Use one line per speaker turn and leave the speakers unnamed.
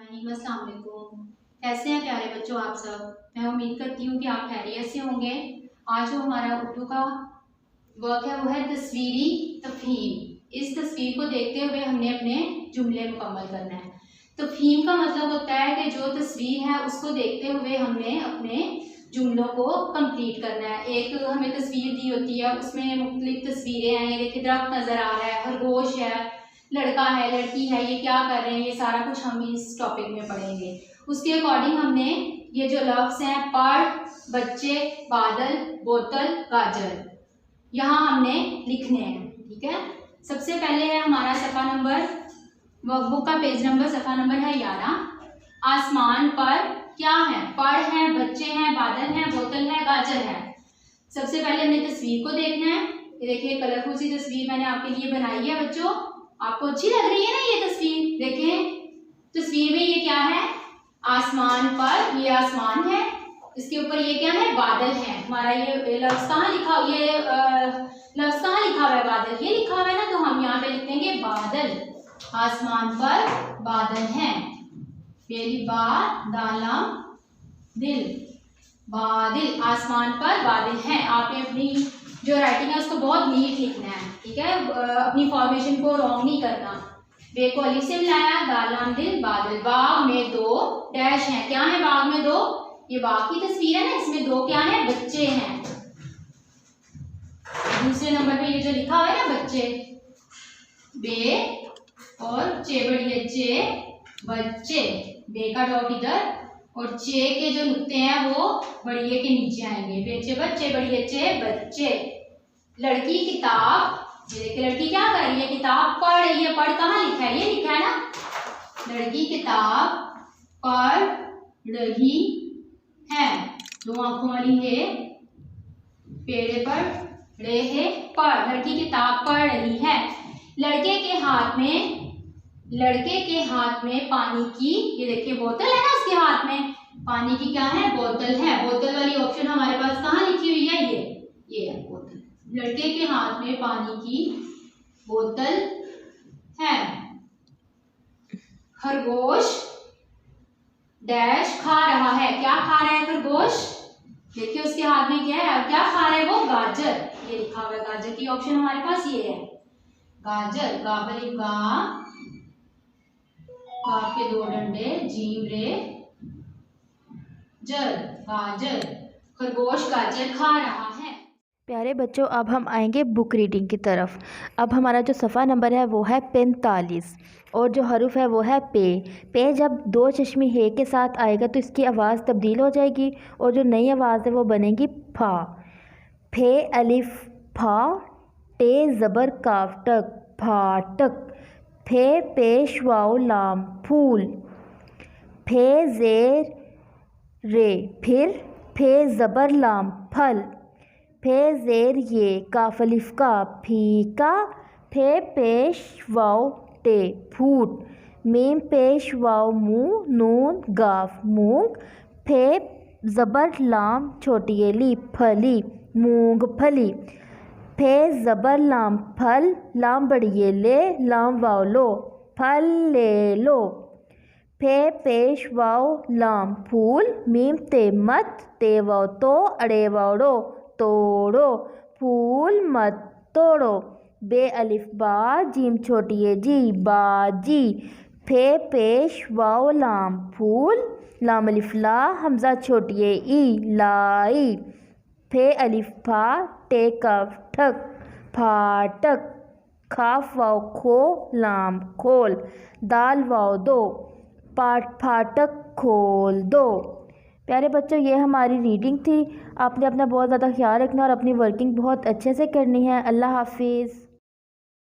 अस्सलाम वालेकुम। कैसे हैं प्यारे बच्चों आप सब। मैं उम्मीद करती हूँ कि आप खैरियत से होंगे। आज जो हमारा उर्दू का वर्क है वो है तस्वीरी तफहीम। इस तस्वीर को देखते हुए हमने अपने जुमले मुकम्मल करना है। तफहीम का मतलब होता है कि जो तस्वीर है उसको देखते हुए हमने अपने जुमलों को कंप्लीट करना है। एक हमें तस्वीर दी होती है, उसमें मुख्तलिफ तस्वीरें हैं। ये देखिए दरख्त नज़र आ रहा है, खरगोश है, लड़का है, लड़की है, ये क्या कर रहे हैं, ये सारा कुछ हम इस टॉपिक में पढ़ेंगे। उसके अकॉर्डिंग हमने ये जो लफ्ज़ हैं पढ़, बच्चे, बादल, बोतल, गाजर, यहाँ हमने लिखने हैं। ठीक है, सबसे पहले है हमारा सफ़ा नंबर, वर्कबुक का पेज नंबर सफ़ा नंबर है 11। आसमान पर क्या है? पढ़ है, बच्चे हैं, बादल है, बोतल है, गाजर है। सबसे पहले हमने तस्वीर को देखना है। ये देखिए कलरफुल सी तस्वीर मैंने आपके लिए बनाई है बच्चों। आपको अच्छी लग रही है ना ये तस्वीर? देखें तस्वीर में ये क्या है? आसमान पर, ये आसमान है, इसके ऊपर ये क्या है? बादल है। हमारा ये लफ्ज़ कहाँ लिखा, ये लफ्ज़ कहाँ लिखा हुआ है? बादल, ये लिखा हुआ है ना, तो हम यहाँ पे लिख देंगे बादल। आसमान पर बादल हैं। बा दालम दिल, बादल, आसमान पर बादल हैं। आपने अपनी जो राइटिंग है उसको बहुत नीट लिखना है। ठीक है, अपनी फॉर्मेशन को रॉन्ग नहीं करना। बे को अलिफ से मिलाया, दालाम दिल बादल। बाग में दो डैश हैं। क्या है बाग में दो? ये बाग की तस्वीर है ना, इसमें दो क्या है? बच्चे हैं। दूसरे नंबर पे ये जो लिखा हुआ है ना बच्चे, बे और चे बड़ी चे, बच्चे। बे का डॉट इधर और चे के जो नुक्ते हैं वो बड़िए के नीचे आएंगे। बेचे बच्चे, बड़िए चे, बच्चे। लड़की किताब, ये देखिए लड़की क्या कर रही है? किताब पढ़ रही है। पढ़ कहाँ लिखा है? ये लिखा है ना, लड़की किताब पढ़ रही है। दो आंखों वाली है, पेड़े पर रे है, पढ़। लड़की किताब पढ़ रही है। लड़के के हाथ में पानी की, ये देखिए बोतल है ना उसके हाथ में, पानी की क्या है? बोतल है। बोतल वाली ऑप्शन हमारे पास कहाँ लिखी हुई है? ये है बोतल। लड़के के हाथ में पानी की बोतल है। खरगोश डैश खा रहा है। क्या खा रहा है खरगोश? देखिए उसके हाथ में क्या है, क्या खा रहा है वो? गाजर। ये लिखा हुआ है, गाजर की ऑप्शन हमारे पास ये है, गाजर। गाबली गा, काफ के दो डंडे, जीम रे जर, गाजर। खरगोश गाजर खा रहा है।
प्यारे बच्चों, अब हम आएंगे बुक रीडिंग की तरफ। अब हमारा जो सफ़ा नंबर है वो है 45 और जो हरूफ है वो है पे। पे जब दो चश्मे हे के साथ आएगा तो इसकी आवाज़ तब्दील हो जाएगी और जो नई आवाज़ है वो बनेगी फा। फे अलिफ फा, टे ज़बर काफ टक, फाटक। फे पेश वाओ लाम फूल। फे ज़ेर रे फिर। फे ज़बर लाम फल। फे ज़ेर ये काफ अलिफ का फीका। फे पेश वाओ टे फूट। मीम पेश वाओ मुँह, नून गाफ मूंग। फे ज़बर लाम छोटी एली फली, मूंगफली। फे ज़बर लाम फल, लाम बड़ी ले, लाम वाओ लो, फल ले लो। फे पेश वाओ लाम फूल, मीम ते मत, ते वाओ तो, अड़े वाओ रो, तोड़ो, फूल मत तोड़ो। बे अलिफ बा, जीम छोटी है जी, बाजी। फे पेश वाओ लाम फूल, लाम अलिफ ला, हमजा छोटी है ई, लाई। फे अलिफ फा, टे कफ ठक, फाटक। खाफ वाओ खो, लाम खोल, दाल वाओ दो, फाटक खोल दो। प्यारे बच्चों, ये हमारी रीडिंग थी। आपने अपना बहुत ज़्यादा ख्याल रखना और अपनी वर्किंग बहुत अच्छे से करनी है। अल्लाह हाफिज़।